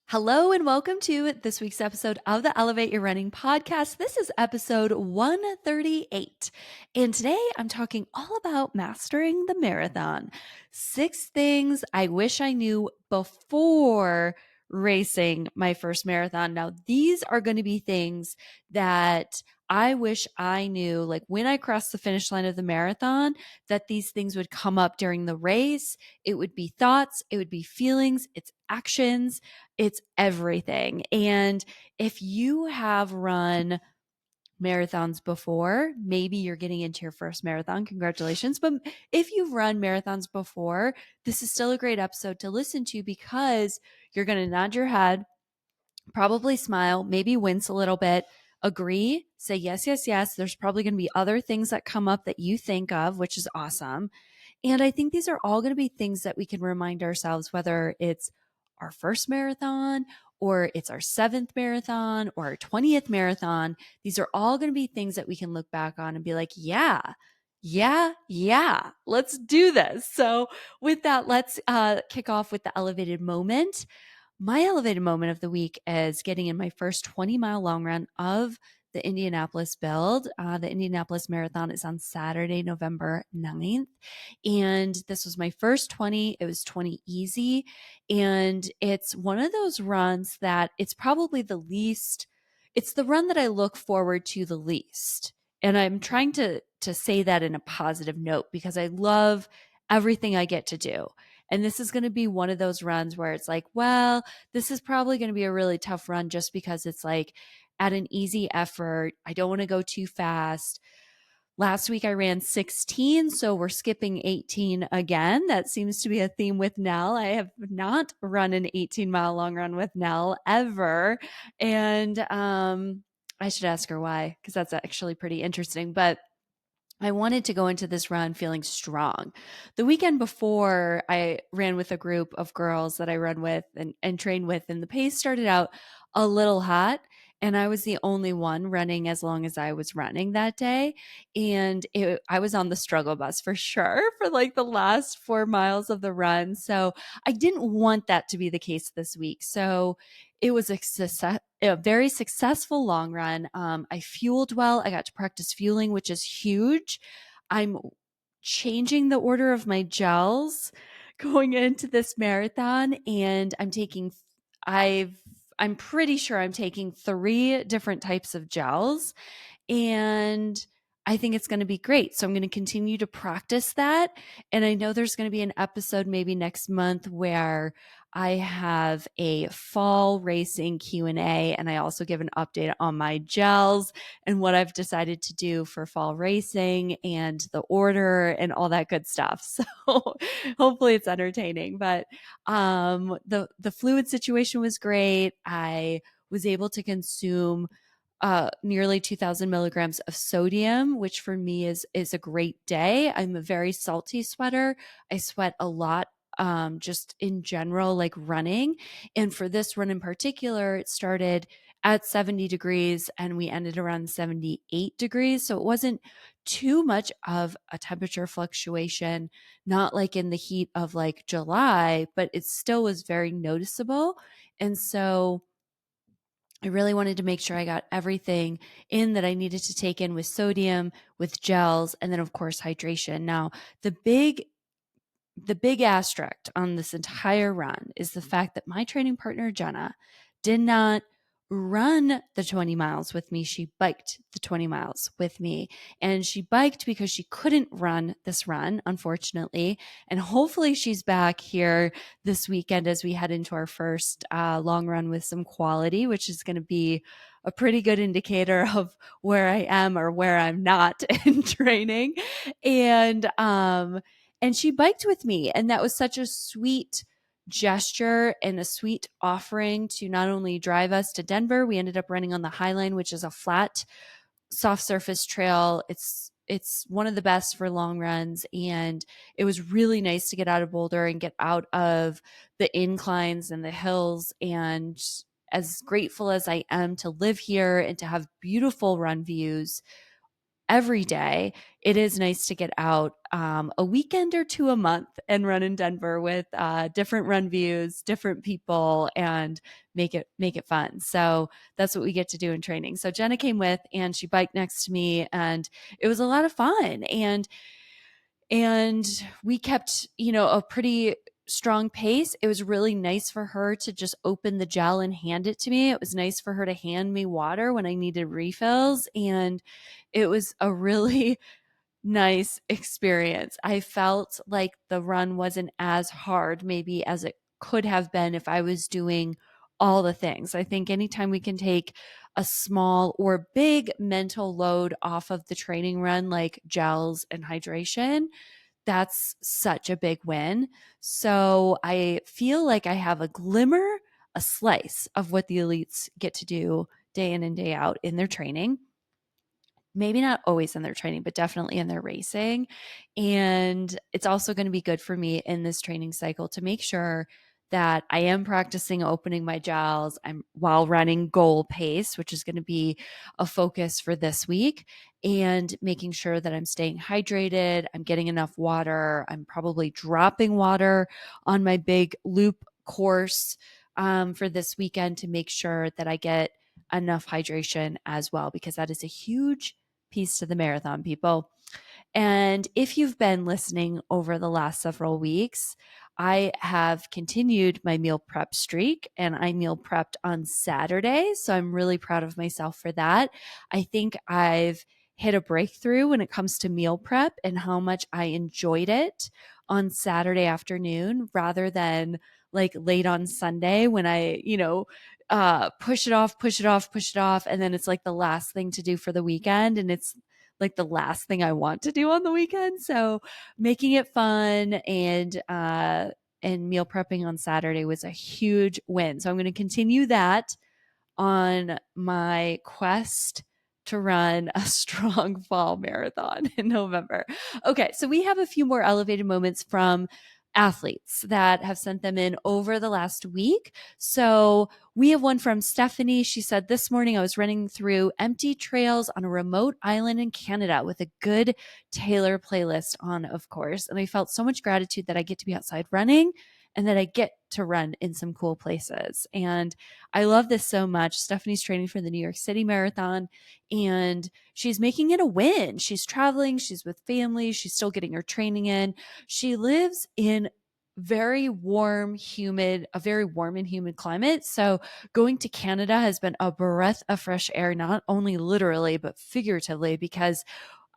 Hello and welcome to this week's episode of the Elevate Your Running podcast. This is episode 138. And today I'm talking all about mastering the marathon. 6 things I wish I knew before racing my first marathon. Now, these are going to be things that I wish I knew, like when I crossed the finish line of the marathon, that these things would come up during the race. It would be thoughts, it would be feelings, it's actions, it's everything. And if you have run marathons before, maybe you're getting into your first marathon, congratulations. But if you've run marathons before, this is still a great episode to listen to because you're going to nod your head, probably smile, maybe wince a little bit, agree, say yes, yes, yes. There's probably going to be other things that come up that you think of, which is awesome. And I think these are all going to be things that we can remind ourselves, whether it's our first marathon or it's our seventh marathon or our 20th marathon. These are all going to be things that we can look back on and be like, yeah, let's do this. So with that, let's kick off with the elevated moment. My elevated moment of the week is getting in my first 20-mile long run of the Indianapolis build. The Indianapolis Marathon is on Saturday, November 9th. And this was my first 20. It was 20 easy. And it's one of those runs that it's probably it's the run that I look forward to the least. And I'm trying to say that in a positive note because I love everything I get to do. And this is going to be one of those runs where it's like, well, this is probably going to be a really tough run just because it's like at an easy effort. I don't want to go too fast. Last week I ran 16, so we're skipping 18 again. That seems to be a theme with Nell. I have not run an 18-mile long run with Nell ever. And I should ask her why, because that's actually pretty interesting. But I wanted to go into this run feeling strong. The weekend before, I ran with a group of girls that I run with and train with, and the pace started out a little hot. And I was the only one running as long as I was running that day. And I was on the struggle bus for sure for like the last 4 miles of the run. So I didn't want that to be the case this week. So it was a very successful long run. I fueled well. I got to practice fueling, which is huge. I'm changing the order of my gels going into this marathon, and I'm pretty sure I'm taking 3 different types of gels, and I think it's going to be great. So I'm going to continue to practice that. And I know there's going to be an episode maybe next month where I have a fall racing Q&A, and I also give an update on my gels and what I've decided to do for fall racing and the order and all that good stuff. So hopefully it's entertaining. But the fluid situation was great. I was able to consume nearly 2,000 milligrams of sodium, which for me is a great day. I'm a very salty sweater. I sweat a lot, just in general, like running. And for this run in particular, it started at 70 degrees and we ended around 78 degrees. So it wasn't too much of a temperature fluctuation, not like in the heat of like July, but it still was very noticeable. And so I really wanted to make sure I got everything in that I needed to take in with sodium, with gels, and then of course hydration. Now, the big asterisk on this entire run is the fact that my training partner Jenna did not run the 20 miles with me. She biked the 20 miles with me, and she biked because she couldn't run this run, unfortunately. And hopefully she's back here this weekend as we head into our first long run with some quality, which is going to be a pretty good indicator of where I am or where I'm not in training. And she biked with me, and that was such a sweet gesture and a sweet offering to not only drive us to Denver. We ended up running on the High Line, which is a flat, soft surface trail. It's one of the best for long runs, and it was really nice to get out of Boulder and get out of the inclines and the hills. And as grateful as I am to live here and to have beautiful run views, every day, it is nice to get out a weekend or two a month and run in Denver with different run views, different people, and make it fun. So that's what we get to do in training. So Jenna came with, and she biked next to me, and it was a lot of fun. And we kept, a pretty strong pace. It was really nice for her to just open the gel and hand it to me. It was nice for her to hand me water when I needed refills. And it was a really nice experience. I felt like the run wasn't as hard, maybe, as it could have been if I was doing all the things. I think anytime we can take a small or big mental load off of the training run, like gels and hydration, that's such a big win. So I feel like I have a glimmer, a slice of what the elites get to do day in and day out in their training. Maybe not always in their training, but definitely in their racing. And it's also going to be good for me in this training cycle to make sure that I am practicing opening my gels. I'm while running goal pace, which is going to be a focus for this week, and making sure that I'm staying hydrated. I'm getting enough water. I'm probably dropping water on my big loop course for this weekend to make sure that I get enough hydration as well, because that is a huge piece to the marathon, people. And if you've been listening over the last several weeks, I have continued my meal prep streak, and I meal prepped on Saturday. So I'm really proud of myself for that. I think I've hit a breakthrough when it comes to meal prep and how much I enjoyed it on Saturday afternoon rather than like late on Sunday when I, push it off, push it off, push it off. And then it's like the last thing to do for the weekend. And it's like the last thing I want to do on the weekend. So making it fun and meal prepping on Saturday was a huge win. So I'm going to continue that on my quest to run a strong fall marathon in November. Okay, so we have a few more elevated moments from athletes that have sent them in over the last week. So we have one from Stephanie. She said, "This morning I was running through empty trails on a remote island in Canada with a good Taylor playlist on, of course. And I felt so much gratitude that I get to be outside running and that I get to run in some cool places." And I love this so much. Stephanie's training for the New York City Marathon, and she's making it a win. She's traveling, she's with family, she's still getting her training in. She lives in a very warm and humid climate. So going to Canada has been a breath of fresh air, not only literally, but figuratively, because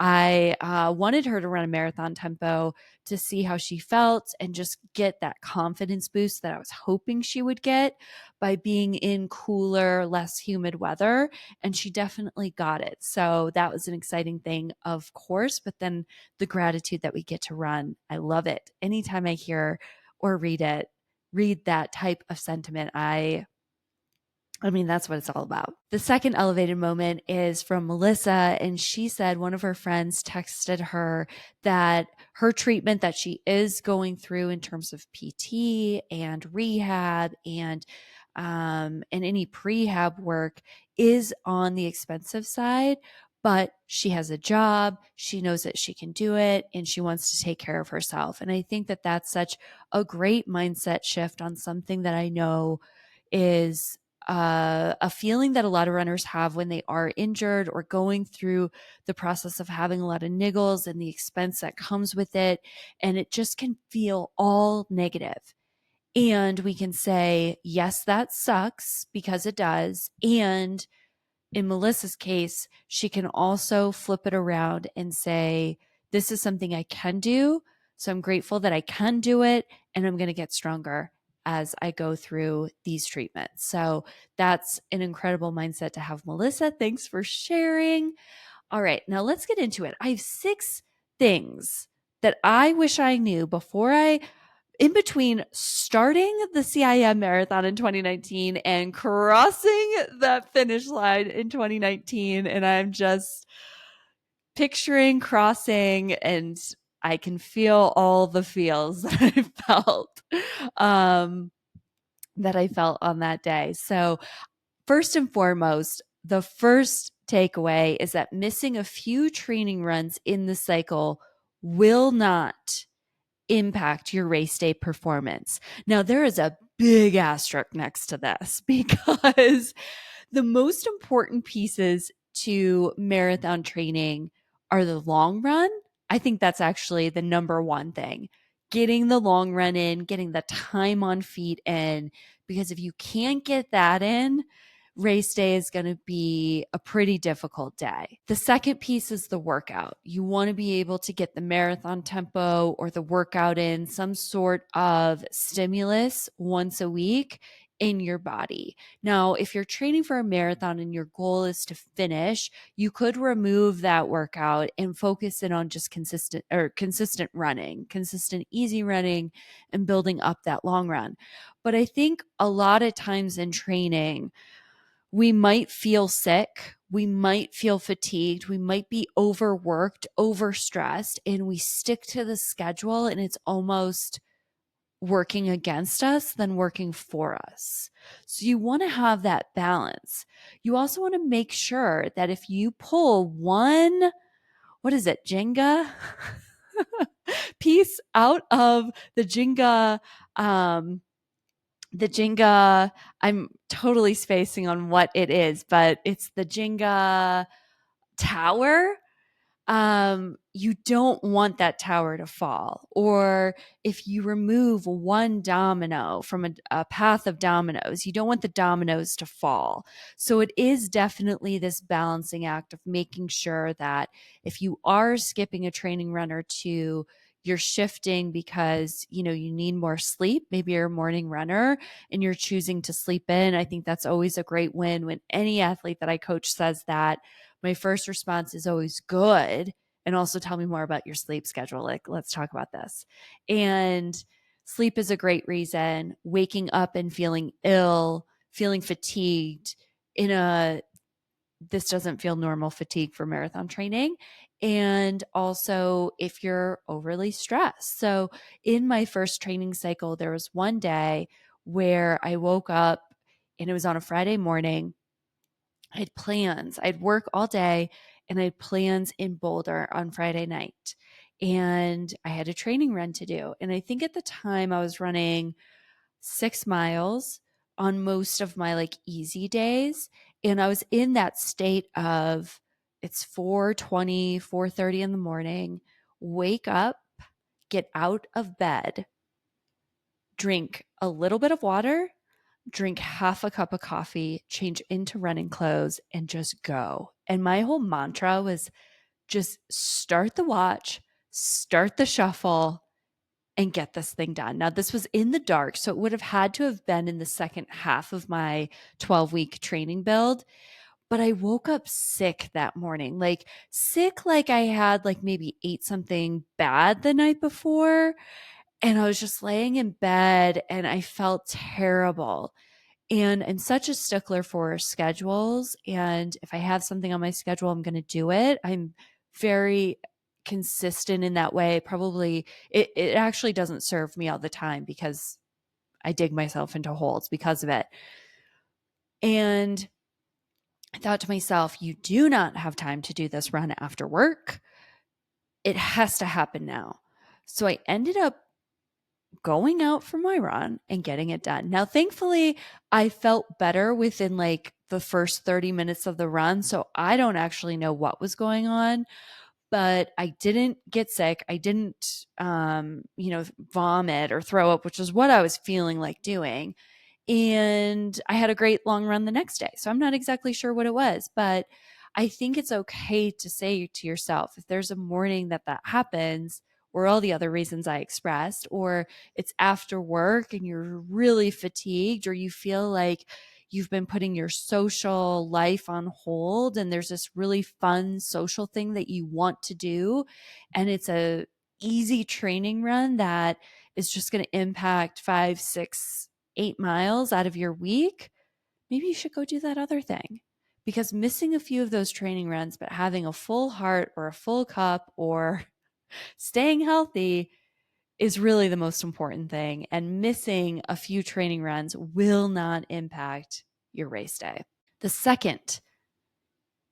I wanted her to run a marathon tempo to see how she felt and just get that confidence boost that I was hoping she would get by being in cooler, less humid weather. And she definitely got it. So that was an exciting thing, of course. But then the gratitude that we get to run, I love it. Anytime I hear or read that type of sentiment, that's what it's all about. The second elevated moment is from Melissa, and she said one of her friends texted her that her treatment that she is going through in terms of PT and rehab and any prehab work is on the expensive side, but she has a job, she knows that she can do it, and she wants to take care of herself. And I think that that's such a great mindset shift on something that I know is a feeling that a lot of runners have when they are injured or going through the process of having a lot of niggles and the expense that comes with it. And it just can feel all negative. And we can say, yes, that sucks, because it does. And in Melissa's case, she can also flip it around and say, this is something I can do. So I'm grateful that I can do it, and I'm going to get stronger as I go through these treatments. So that's an incredible mindset to have, Melissa. Thanks for sharing. All right, now let's get into it. I have 6 things that I wish I knew in between starting the CIM marathon in 2019 and crossing that finish line in 2019. And I'm just picturing crossing, and I can feel all the feels that I felt, on that day. So first and foremost, the first takeaway is that missing a few training runs in the cycle will not impact your race day performance. Now, there is a big asterisk next to this because the most important pieces to marathon training are the long run. I think that's actually the number one thing. Getting the long run in, getting the time on feet in, because if you can't get that in, race day is going to be a pretty difficult day. The second piece is the workout. You want to be able to get the marathon tempo or the workout in, some sort of stimulus once a week in your body. Now, if you're training for a marathon and your goal is to finish, you could remove that workout and focus in on just consistent running, consistent easy running, and building up that long run. But I think a lot of times in training, we might feel sick, we might feel fatigued, we might be overworked, overstressed, and we stick to the schedule, and it's almost working against us than working for us. So you want to have that balance. You also want to make sure that if you pull one, what is it, Jenga piece out of um, the Jenga, I'm totally spacing on what it is, but it's the Jenga tower. You don't want that tower to fall. Or if you remove one domino from a path of dominoes, you don't want the dominoes to fall. So it is definitely this balancing act of making sure that if you are skipping a training run or two, you're shifting because you need more sleep. Maybe you're a morning runner and you're choosing to sleep in. I think that's always a great win. When any athlete that I coach says that, my first response is always good. And also tell me more about your sleep schedule. Like, let's talk about this. And sleep is a great reason. Waking up and feeling ill, feeling fatigued this doesn't feel normal fatigue for marathon training. And also if you're overly stressed. So in my first training cycle, there was one day where I woke up and it was on a Friday morning. I had plans. I'd work all day and I had plans in Boulder on Friday night. And I had a training run to do. And I think at the time I was running 6 miles on most of my easy days. And I was in that state of it's 4:20, 4:30 in the morning, wake up, get out of bed, drink a little bit of water, drink half a cup of coffee, change into running clothes, and just go. And my whole mantra was just start the watch, start the shuffle, and get this thing done. Now, this was in the dark, so it would have had to have been in the second half of my 12-week training build. But I woke up sick that morning, sick, I had maybe ate something bad the night before. And I was just laying in bed and I felt terrible. And I'm such a stickler for schedules. And if I have something on my schedule, I'm going to do it. I'm very consistent in that way. Probably it actually doesn't serve me all the time because I dig myself into holes because of it. And I thought to myself, you do not have time to do this run after work. It has to happen now. So I ended up going out for my run and getting it done. Now, thankfully, I felt better within the first 30 minutes of the run. So I don't actually know what was going on, but I didn't get sick. I didn't, vomit or throw up, which is what I was feeling like doing. And I had a great long run the next day. So I'm not exactly sure what it was, but I think it's okay to say to yourself, if there's a morning that happens, or all the other reasons I expressed, or it's after work and you're really fatigued, or you feel like you've been putting your social life on hold and there's this really fun social thing that you want to do, and it's a easy training run that is just going to impact 5, 6, 8 miles out of your week, maybe you should go do that other thing. Because missing a few of those training runs, but having a full heart or a full cup or staying healthy is really the most important thing. And missing a few training runs will not impact your race day. The second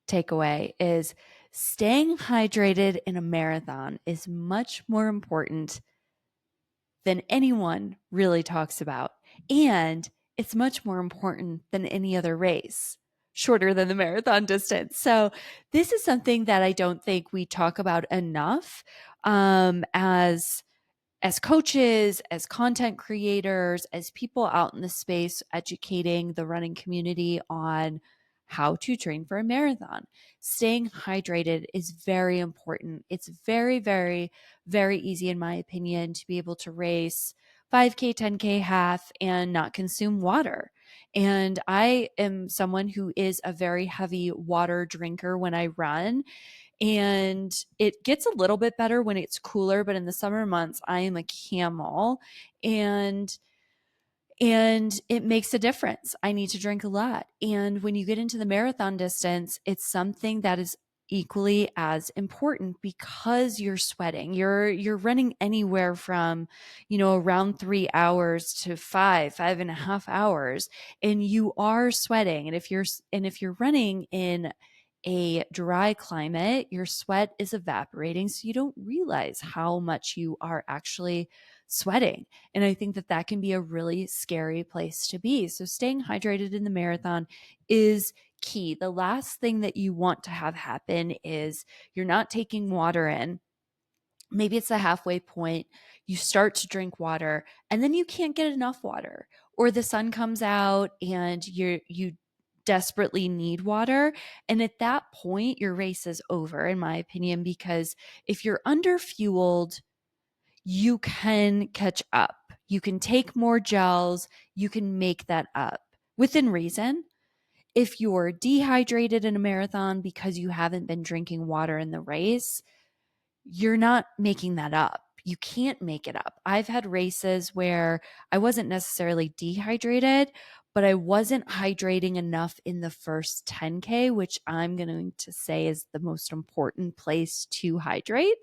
takeaway is staying hydrated in a marathon is much more important than anyone really talks about. And it's much more important than any other race, shorter than the marathon distance. So, this is something that I don't think we talk about enough as coaches, as content creators, as people out in the space educating the running community on how to train for a marathon. Staying hydrated is very important. It's very, very, very easy, in my opinion, to be able to race 5K, 10K, half and not consume water. And I am someone who is a very heavy water drinker when I run. And it gets a little bit better when it's cooler, but in the summer months, I am a camel and it makes a difference. I need to drink a lot. And when you get into the marathon distance, it's something that is equally as important because you're sweating. You're running anywhere from, around 3 hours to 5.5 hours, and you are sweating. And if you're running in a dry climate, your sweat is evaporating, so you don't realize how much you are actually sweating. And I think that can be a really scary place to be. So staying hydrated in the marathon is key. The last thing that you want to have happen is you're not taking water in. Maybe it's the halfway point. You start to drink water and then you can't get enough water, or the sun comes out and you desperately need water. And at that point, your race is over, in my opinion, because if you're underfueled, you can catch up. You can take more gels, you can make that up within reason. If you're dehydrated in a marathon because you haven't been drinking water in the race, you're not making that up. You can't make it up. I've had races where I wasn't necessarily dehydrated, but I wasn't hydrating enough in the first 10K, which I'm going to say is the most important place to hydrate.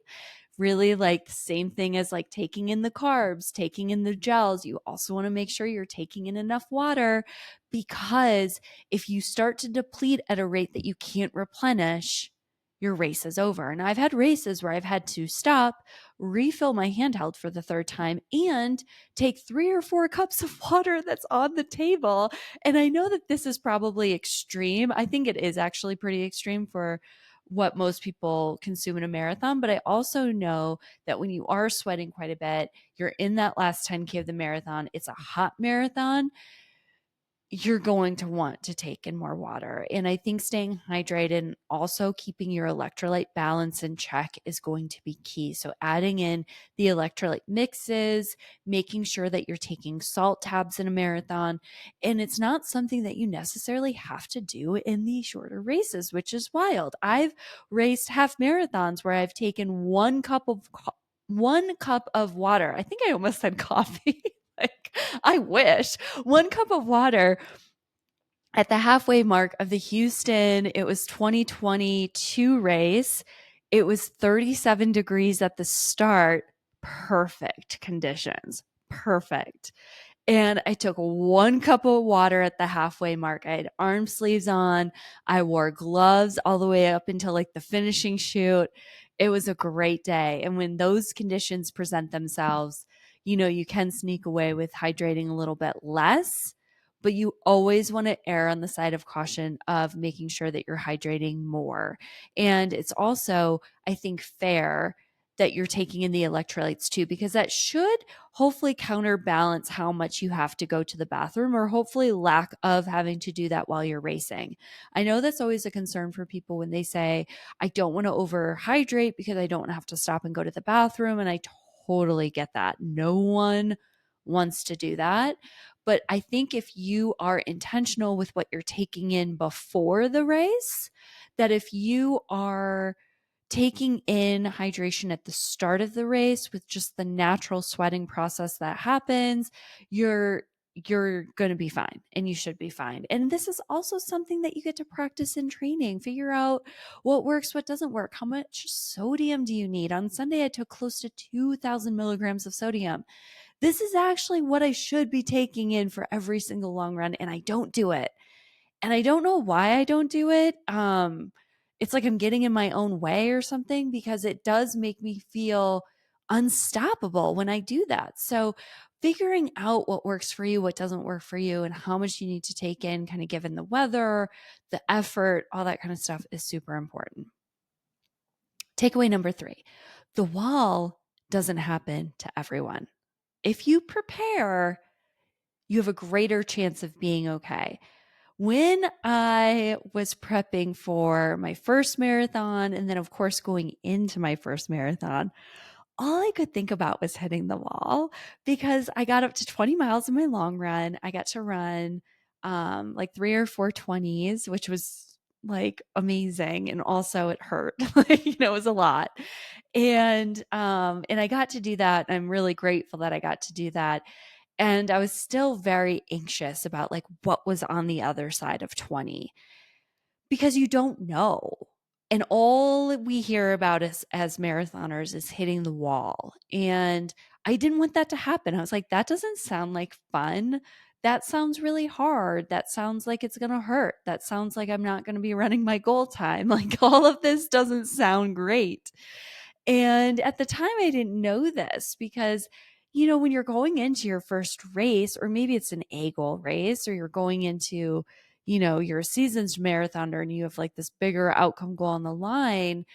Really, like the same thing as like taking in the carbs, taking in the gels. You also want to make sure you're taking in enough water, because if you start to deplete at a rate that you can't replenish, your race is over. And I've had races where I've had to stop, refill my handheld for the third time, and take 3 or 4 cups of water that's on the table. And I know that this is probably extreme. I think it is actually pretty extreme for what most people consume in a marathon. But I also know that when you are sweating quite a bit, you're in that last 10K of the marathon, it's a hot marathon, you're going to want to take in more water. And I think staying hydrated and also keeping your electrolyte balance in check is going to be key. So adding in the electrolyte mixes, making sure that you're taking salt tabs in a marathon. And it's not something that you necessarily have to do in the shorter races, which is wild. I've raced half marathons where I've taken 1 cup of water. I think I almost said coffee. Like, I wish. 1 cup of water at the halfway mark of the Houston, it was 2022 race. It was 37 degrees at the start. Perfect conditions. Perfect. And I took 1 cup of water at the halfway mark. I had arm sleeves on. I wore gloves all the way up until like the finishing chute. It was a great day. And when those conditions present themselves, you can sneak away with hydrating a little bit less, but you always want to err on the side of caution of making sure that you're hydrating more. And it's also, I think, fair that you're taking in the electrolytes too, because that should hopefully counterbalance how much you have to go to the bathroom, or hopefully lack of having to do that while you're racing. I know that's always a concern for people when they say, I don't want to overhydrate because I don't want to have to stop and go to the bathroom. And I totally get that. No one wants to do that. But I think if you are intentional with what you're taking in before the race, that if you are taking in hydration at the start of the race with just the natural sweating process that happens, you're going to be fine, and you should be fine. And this is also something that you get to practice in training. Figure out what works, what doesn't work. How much sodium do you need? On Sunday, I took close to 2,000 milligrams of sodium. This is actually what I should be taking in for every single long run, and I don't do it. And I don't know why I don't do it. it's like I'm getting in my own way or something, because it does make me feel unstoppable when I do that. So figuring out what works for you, what doesn't work for you, and how much you need to take in, kind of given the weather, the effort, all that kind of stuff is super important. Takeaway number 3, the wall doesn't happen to everyone. If you prepare, you have a greater chance of being okay. When I was prepping for my first marathon, and then of course going into my first marathon, all I could think about was hitting the wall, because I got up to 20 miles in my long run. I got to run like 3 or 4 20s, which was like amazing. And also it hurt, like, it was a lot. And I got to do that. I'm really grateful that I got to do that. And I was still very anxious about like what was on the other side of 20, because you don't know. And all we hear about as marathoners is hitting the wall. And I didn't want that to happen. I was like, that doesn't sound like fun. That sounds really hard. That sounds like it's going to hurt. That sounds like I'm not going to be running my goal time. Like, all of this doesn't sound great. And at the time, I didn't know this, because, when you're going into your first race, or maybe it's an A goal race, or you're going into, you're a seasoned marathoner and you have like this bigger outcome goal on the line,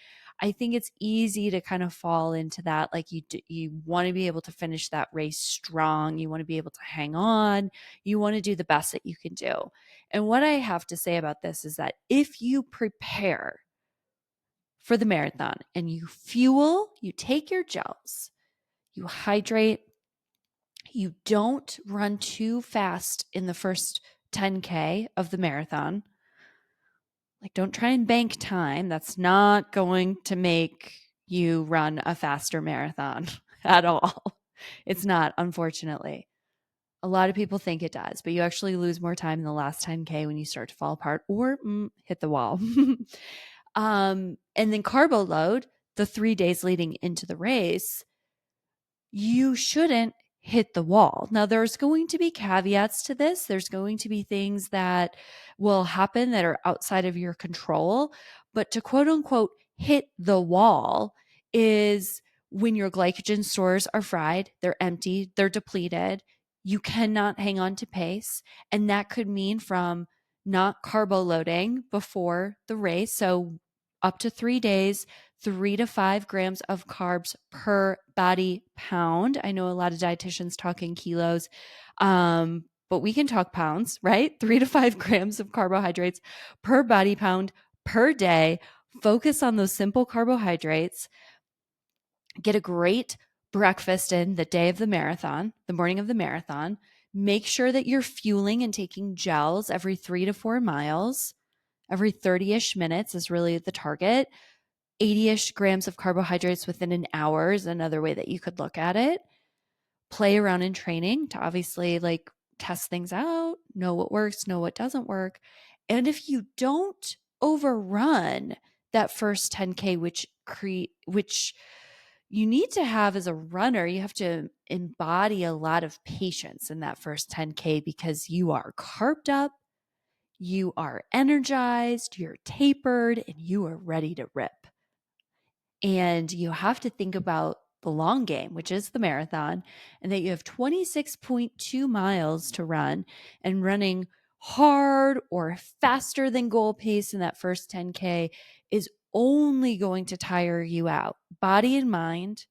I think it's easy to kind of fall into that. Like, you want to be able to finish that race strong. You want to be able to hang on. You want to do the best that you can do. And what I have to say about this is that if you prepare for the marathon and you fuel, you take your gels, you hydrate, you don't run too fast in the first 10K of the marathon. Like, don't try and bank time. That's not going to make you run a faster marathon at all. It's not, unfortunately. A lot of people think it does, but you actually lose more time in the last 10K when you start to fall apart or hit the wall. And then carbo load, the 3 days leading into the race, you shouldn't hit the wall. Now, there's going to be caveats to this. There's going to be things that will happen that are outside of your control. But to quote unquote hit the wall is when your glycogen stores are fried, they're empty, they're depleted. You cannot hang on to pace. And that could mean from not carbo loading before the race. So up to 3 days, 3 to 5 grams of carbs per body pound. I know a lot of dietitians talk in kilos, but we can talk pounds, right? 3 to 5 grams of carbohydrates per body pound per day. Focus on those simple carbohydrates. Get a great breakfast in the day of the marathon, the morning of the marathon. Make sure that you're fueling and taking gels every 3 to 4 miles. Every 30-ish minutes is really the target. 80-ish grams of carbohydrates within an hour is another way that you could look at it. Play around in training to obviously like test things out, know what works, know what doesn't work. And if you don't overrun that first 10K, which you need to have as a runner, you have to embody a lot of patience in that first 10K, because you are carved up, you are energized, you're tapered, and you are ready to rip. And you have to think about the long game, which is the marathon, and that you have 26.2 miles to run, and running hard or faster than goal pace in that first 10K is only going to tire you out, body and mind.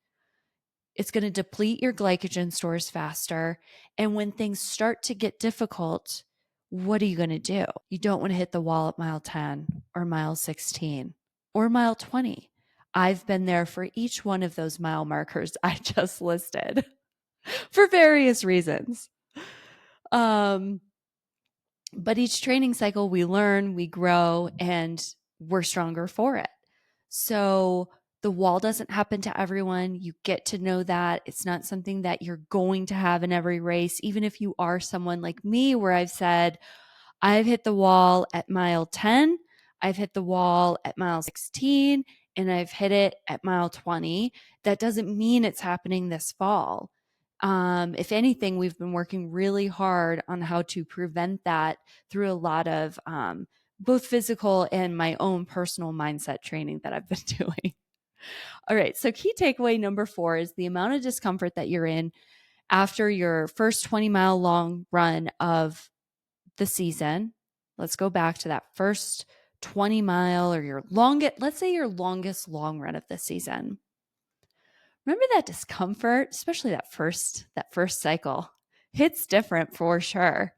It's going to deplete your glycogen stores faster. And when things start to get difficult, what are you going to do? You don't want to hit the wall at mile 10 or mile 16 or mile 20. I've been there for each one of those mile markers I just listed for various reasons. But each training cycle, we learn, we grow, and we're stronger for it. So the wall doesn't happen to everyone. You get to know that. It's not something that you're going to have in every race. Even if you are someone like me, where I've said, I've hit the wall at mile 10, I've hit the wall at mile 16, and I've hit it at mile 20. That doesn't mean it's happening this fall. If anything, we've been working really hard on how to prevent that through a lot of both physical and my own personal mindset training that I've been doing. All right. So, key takeaway number 4 is the amount of discomfort that you're in after your first 20-mile long run of the season. Let's go back to that first 20-mile or your longest, let's say your longest long run of the season. Remember that discomfort, especially that first cycle. It's different for sure.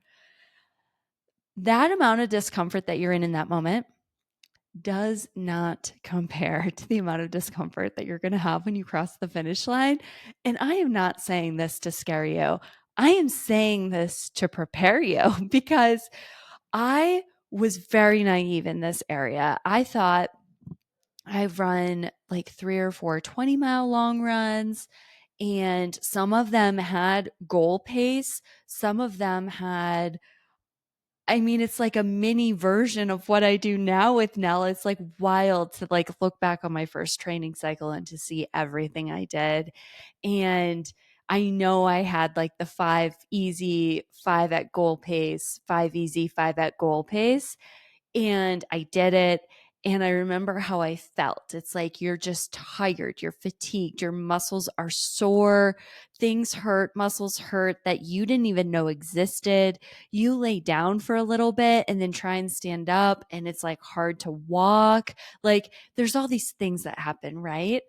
That amount of discomfort that you're in that moment does not compare to the amount of discomfort that you're going to have when you cross the finish line. And I am not saying this to scare you. I am saying this to prepare you because I was very naive in this area. I thought I've run like 3 or 4 20-mile long runs, and some of them had goal pace. Some of them had, I mean, it's like a mini version of what I do now with Nell. It's like wild to like look back on my first training cycle and to see everything I did. And I know I had like the 5 easy, 5 at goal pace, 5 easy, 5 at goal pace. And I did it. And I remember how I felt. It's like you're just tired, you're fatigued, your muscles are sore, things hurt, muscles hurt that you didn't even know existed. You lay down for a little bit and then try and stand up, and it's like hard to walk. Like there's all these things that happen, right?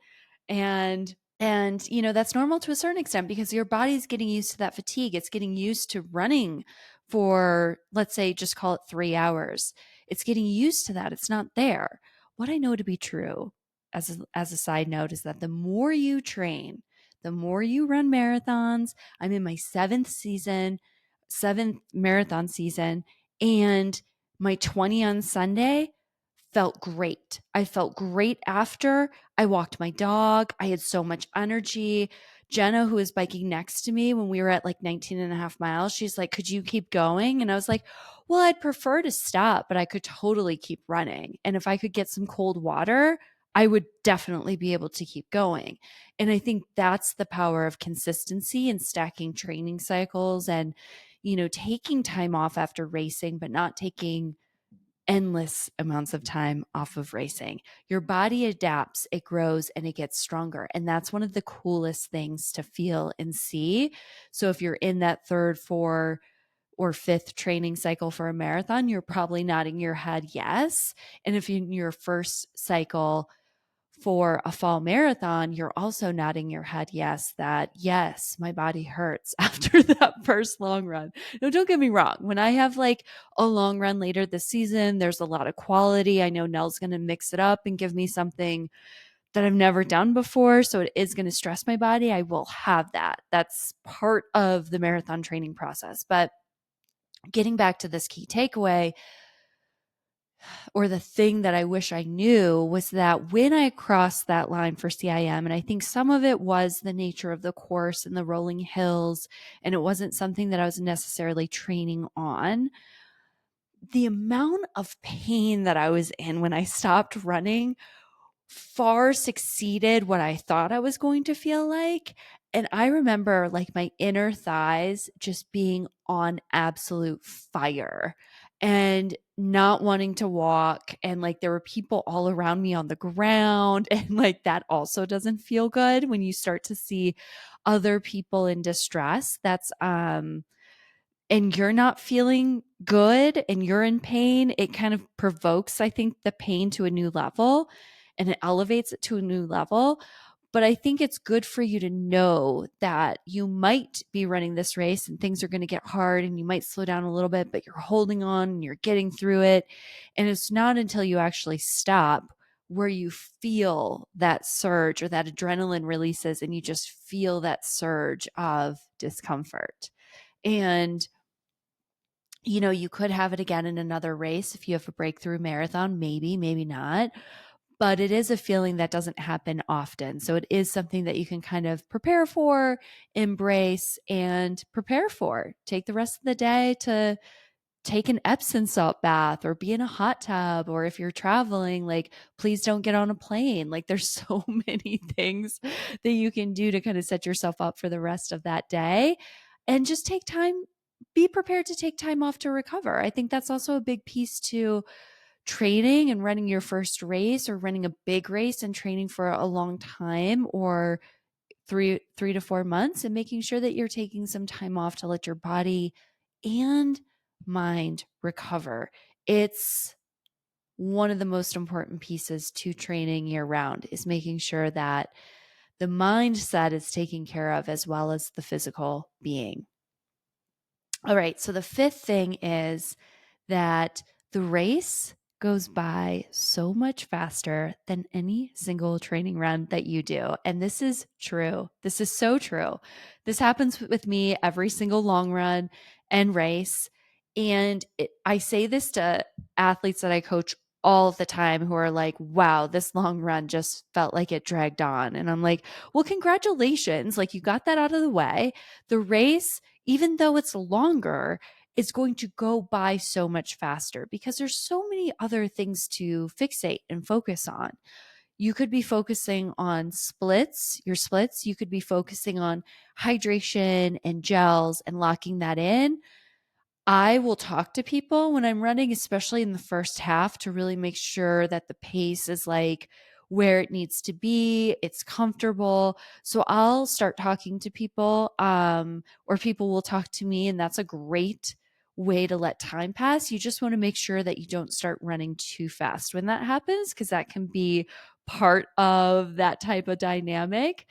And that's normal to a certain extent because your body's getting used to that fatigue. It's getting used to running for, let's say, just call it 3 hours. It's getting used to that. It's not there. What I know to be true, as a side note, is that the more you train, the more you run marathons. I'm in my 7th marathon season, and my 20 on Sunday felt great. I felt great after. I walked my dog. I had so much energy. Jenna, who was biking next to me when we were at like 19 and a half miles, she's like, could you keep going? And I was like, well, I'd prefer to stop, but I could totally keep running. And if I could get some cold water, I would definitely be able to keep going. And I think that's the power of consistency and stacking training cycles and, taking time off after racing, but not taking endless amounts of time off of racing. Your body adapts, it grows, and it gets stronger. And that's one of the coolest things to feel and see. So if you're in that 3rd, 4th, or 5th training cycle for a marathon, you're probably nodding your head yes. And if you're in your first cycle for a fall marathon, you're also nodding your head yes, that yes, my body hurts after that first long run. No, don't get me wrong. When I have like a long run later this season, there's a lot of quality. I know Nell's going to mix it up and give me something that I've never done before. So it is going to stress my body. I will have that. That's part of the marathon training process. But getting back to this key takeaway, or the thing that I wish I knew, was that when I crossed that line for CIM, and I think some of it was the nature of the course and the rolling hills, and it wasn't something that I was necessarily training on, the amount of pain that I was in when I stopped running far succeeded what I thought I was going to feel like. And I remember like my inner thighs just being on absolute fire and not wanting to walk. And like there were people all around me on the ground. And like that also doesn't feel good when you start to see other people in distress. And you're not feeling good and you're in pain, it kind of provokes, I think, the pain to a new level, and it elevates it to a new level. But I think it's good for you to know that you might be running this race and things are going to get hard and you might slow down a little bit, but you're holding on and you're getting through it. And it's not until you actually stop where you feel that surge or that adrenaline releases and you just feel that surge of discomfort. And you could have it again in another race if you have a breakthrough marathon, maybe, maybe not. But it is a feeling that doesn't happen often. So it is something that you can kind of prepare for, embrace, and prepare for. Take the rest of the day to take an Epsom salt bath or be in a hot tub. Or if you're traveling, like, please don't get on a plane. Like, there's so many things that you can do to kind of set yourself up for the rest of that day. And just take time, be prepared to take time off to recover. I think that's also a big piece to training and running your first race or running a big race and training for a long time, or three to 4 months, and making sure that you're taking some time off to let your body and mind recover. It's one of the most important pieces to training year round, is making sure that the mindset is taken care of as well as the physical being. All right. So the fifth thing is that the race goes by so much faster than any single training run that you do. And this is true. This is so true. This happens with me every single long run and race. And I say this to athletes that I coach all the time who are like, wow, this long run just felt like it dragged on. And I'm like, well, congratulations. Like, you got that out of the way. The race, even though it's longer, it's going to go by so much faster because there's so many other things to fixate and focus on. You could be focusing on your splits. You could be focusing on hydration and gels and locking that in. I will talk to people when I'm running, especially in the first half, to really make sure that the pace is like where it needs to be. It's comfortable. So I'll start talking to people, or people will talk to me, and that's a great way to let time pass. You just want to make sure that you don't start running too fast when that happens, because that can be part of that type of dynamic.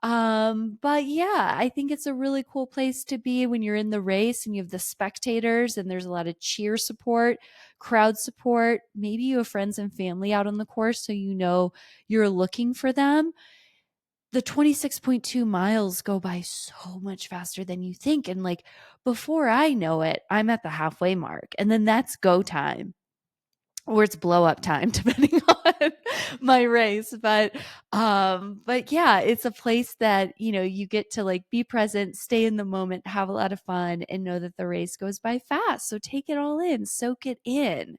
But yeah, I think it's a really cool place to be when you're in the race and you have the spectators and there's a lot of cheer support, crowd support. Maybe you have friends and family out on the course, so you know you're looking for them. The 26.2 miles go by so much faster than you think. And like, before I know it, I'm at the halfway mark, and then that's go time, or it's blow up time depending on my race. But yeah, it's a place that, you get to like be present, stay in the moment, have a lot of fun, and know that the race goes by fast. So take it all in, soak it in.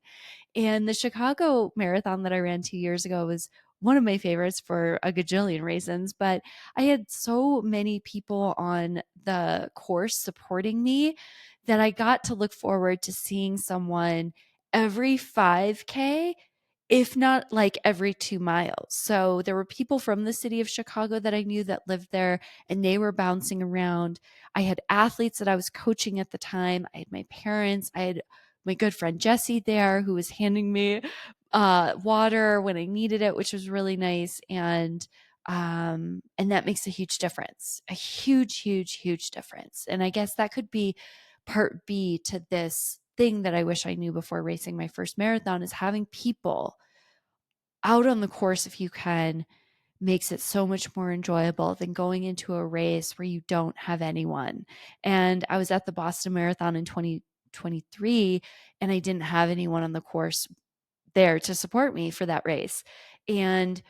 And the Chicago Marathon that I ran 2 years ago was one of my favorites for a gajillion reasons. But I had so many people on the course supporting me that I got to look forward to seeing someone every 5K, if not like every 2 miles. So there were people from the city of Chicago that I knew that lived there, and they were bouncing around. I had athletes that I was coaching at the time. I had my parents. I had my good friend Jessie there, who was handing me water when I needed it, which was really nice. And that makes a huge difference, a huge, huge, huge difference. And I guess that could be part B to this thing that I wish I knew before racing my first marathon, is having people out on the course, if you can, makes it so much more enjoyable than going into a race where you don't have anyone. And I was at the Boston Marathon in 2023, and I didn't have anyone on the course there to support me for that race. And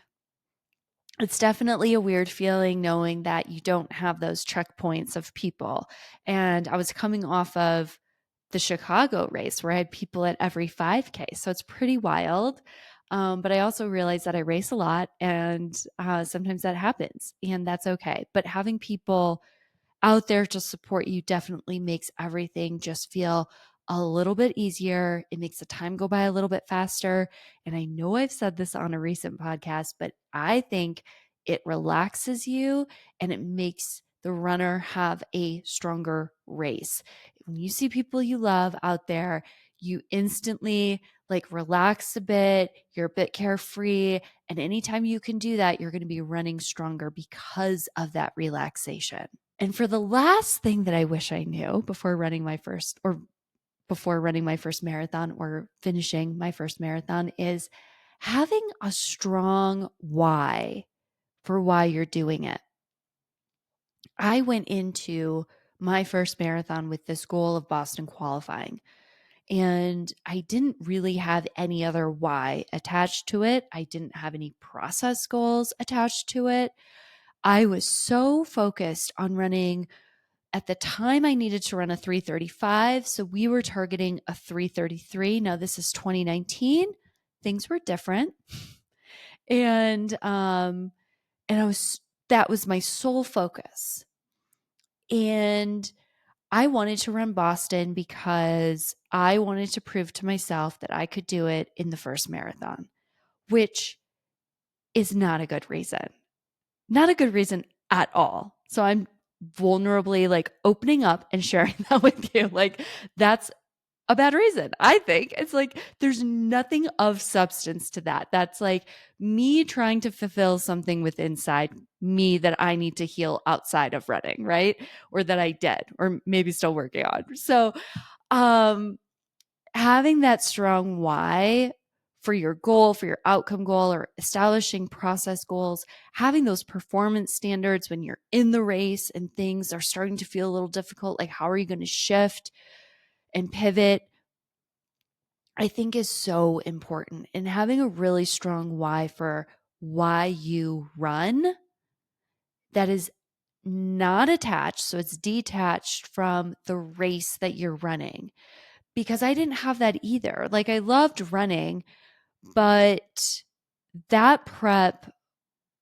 it's definitely a weird feeling knowing that you don't have those checkpoints of people. And I was coming off of the Chicago race where I had people at every 5K. So it's pretty wild. But I also realized that I race a lot, and sometimes that happens, and that's okay. But having people out there to support you definitely makes everything just feel a little bit easier. It makes the time go by a little bit faster. And I know I've said this on a recent podcast, but I think it relaxes you and it makes the runner have a stronger race. When you see people you love out there, you instantly like relax a bit, you're a bit carefree. And anytime you can do that, you're going to be running stronger because of that relaxation. And for the last thing that I wish I knew before running my first marathon or finishing my first marathon, is having a strong why for why you're doing it. I went into my first marathon with this goal of Boston qualifying, and I didn't really have any other why attached to it. I didn't have any process goals attached to it. I was so focused on running. At the time, I needed to run a 3:35, so we were targeting a 3:33. Now, this is 2019. Things were different. And that was my sole focus. And I wanted to run Boston because I wanted to prove to myself that I could do it in the first marathon, which is not a good reason. Not a good reason at all. So I'm vulnerably like opening up and sharing that with you. Like, that's a bad reason. I think it's like there's nothing of substance to that. That's like me trying to fulfill something with inside me that I need to heal outside of running, right? Or that I did, or maybe still working on. So, um, having that strong why for your goal, for your outcome goal, or establishing process goals, having those performance standards when you're in the race and things are starting to feel a little difficult, like how are you going to shift and pivot, I think is so important. And having a really strong why for why you run that is not attached. So it's detached from the race that you're running. Because I didn't have that either. Like, I loved running, but that prep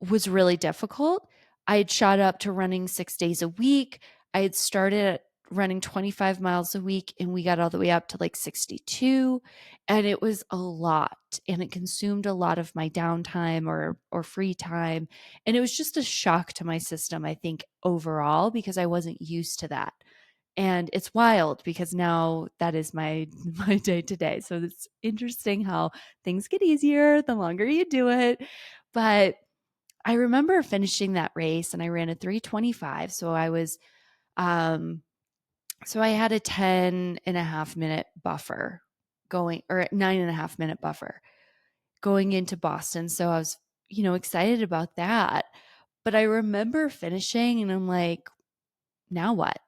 was really difficult. I had shot up to running 6 days a week. I had started at running 25 miles a week and we got all the way up to like 62. And it was a lot and it consumed a lot of my downtime or free time. And it was just a shock to my system, I think, overall, because I wasn't used to that. And it's wild because now that is my my day to day. So it's interesting how things get easier the longer you do it. But I remember finishing that race and I ran a 3:25. So I was so I had a 10.5 minute buffer going, or 9.5 minute buffer going into Boston. So I was, excited about that. But I remember finishing and I'm like, now what?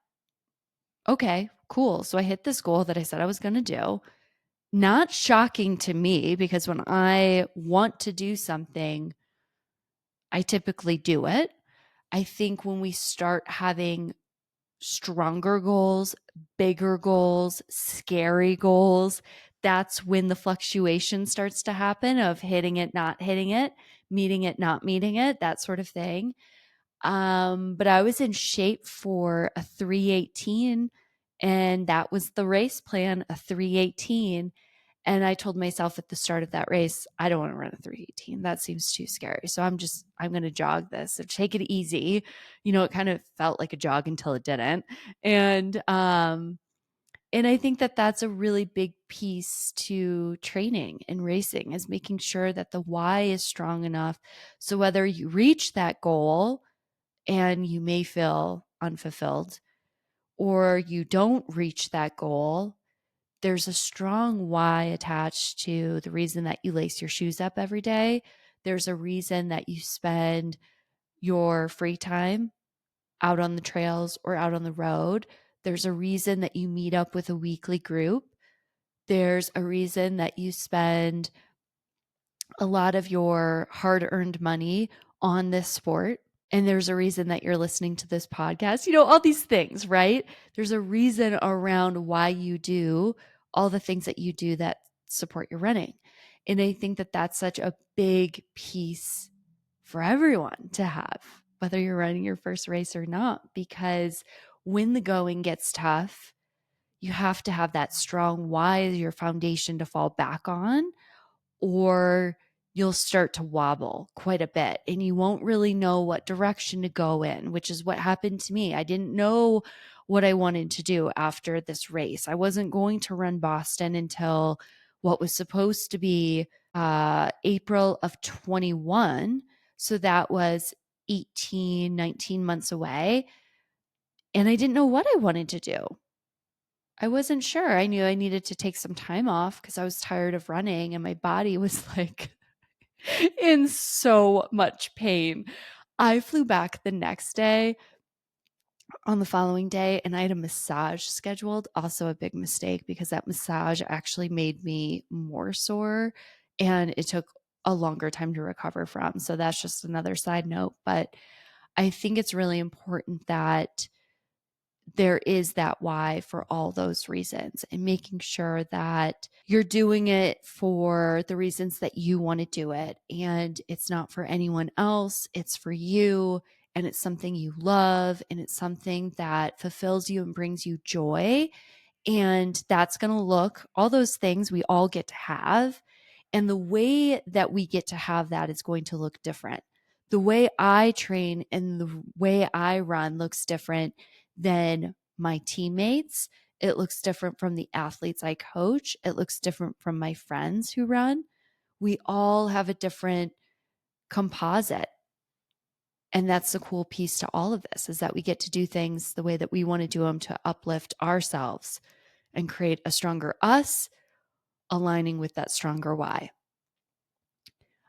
Okay, cool. So I hit this goal that I said I was going to do. Not shocking to me because when I want to do something, I typically do it. I think when we start having stronger goals, bigger goals, scary goals, that's when the fluctuation starts to happen of hitting it, not hitting it, meeting it, not meeting it, that sort of thing. But I was in shape for a 3:18 and that was the race plan, a 3:18. And I told myself at the start of that race, I don't want to run a 3:18. That seems too scary. So I'm going to jog this. So take it easy. It kind of felt like a jog until it didn't. And I think that that's a really big piece to training and racing, is making sure that the why is strong enough. So whether you reach that goal and you may feel unfulfilled, or you don't reach that goal, there's a strong why attached to the reason that you lace your shoes up every day. There's a reason that you spend your free time out on the trails or out on the road. There's a reason that you meet up with a weekly group. There's a reason that you spend a lot of your hard earned money on this sport. And there's a reason that you're listening to this podcast, all these things, right? There's a reason around why you do all the things that you do that support your running. And I think that that's such a big piece for everyone to have, whether you're running your first race or not, because when the going gets tough, you have to have that strong why as your foundation to fall back on, or you'll start to wobble quite a bit and you won't really know what direction to go in, which is what happened to me. I didn't know what I wanted to do after this race. I wasn't going to run Boston until what was supposed to be April of 21. So that was 18, 19 months away. And I didn't know what I wanted to do. I wasn't sure. I knew I needed to take some time off because I was tired of running and my body was like in so much pain. I flew back the next day on the following day and I had a massage scheduled. Also a big mistake because that massage actually made me more sore and it took a longer time to recover from. So that's just another side note. But I think it's really important that there is that why for all those reasons, and making sure that you're doing it for the reasons that you want to do it. And it's not for anyone else. It's for you. and it's something you love and it's something that fulfills you and brings you joy. And that's going to look, all those things we all get to have. And the way that we get to have that is going to look different. The way I train and the way I run looks different than my teammates. It looks different from the athletes I coach. It looks different from my friends who run. We all have a different composite. And that's the cool piece to all of this, is that we get to do things the way that we want to do them to uplift ourselves and create a stronger us, aligning with that stronger why.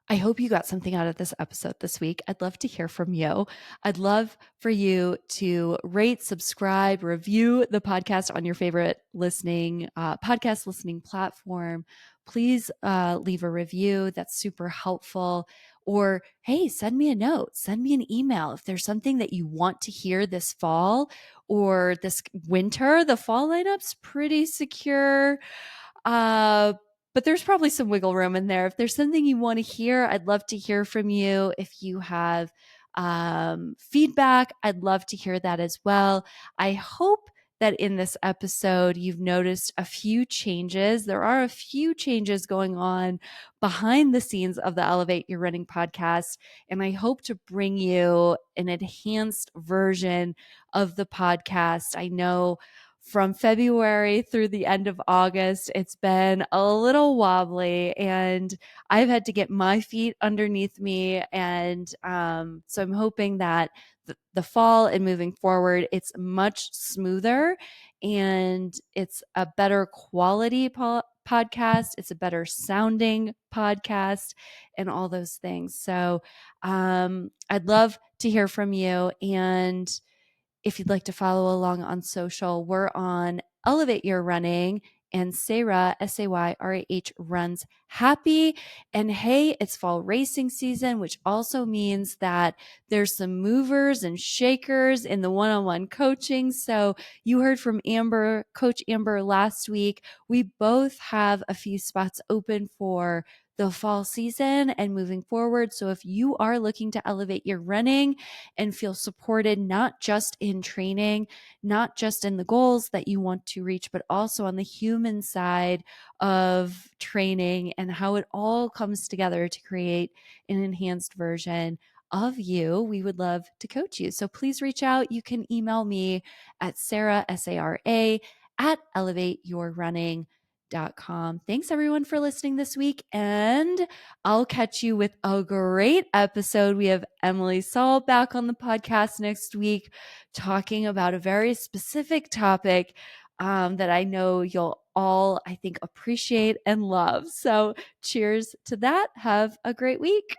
I hope you got something out of this episode this week. I'd love to hear from you. I'd love for you to rate, subscribe, review the podcast on your favorite podcast listening platform. Please leave a review. That's super helpful. Or, hey, send me a note, send me an email. If there's something that you want to hear this fall or this winter, the fall lineup's pretty secure. But there's probably some wiggle room in there. If there's something you want to hear, I'd love to hear from you. If you have feedback, I'd love to hear that as well. I hope that in this episode, you've noticed a few changes. There are a few changes going on behind the scenes of the Elevate Your Running podcast. And I hope to bring you an enhanced version of the podcast. I know from February through the end of August, it's been a little wobbly and I've had to get my feet underneath me. And so I'm hoping that the fall and moving forward, it's much smoother and it's a better quality podcast. It's a better sounding podcast and all those things. So I'd love to hear from you. And if you'd like to follow along on social, we're on Elevate Your Running and Sarah, Sayrah, runs happy. And hey, it's fall racing season, which also means that there's some movers and shakers in the one-on-one coaching. So you heard from Coach Amber last week. We both have a few spots open for the fall season and moving forward. So if you are looking to elevate your running and feel supported, not just in training, not just in the goals that you want to reach, but also on the human side of training and how it all comes together to create an enhanced version of you, we would love to coach you. So please reach out. You can email me at Sarah, Sara, at elevateyourrunning.com. Thanks everyone for listening this week, and I'll catch you with a great episode. We have Emily Saul back on the podcast next week talking about a very specific topic that I know you'll all, I think, appreciate and love. So cheers to that. Have a great week.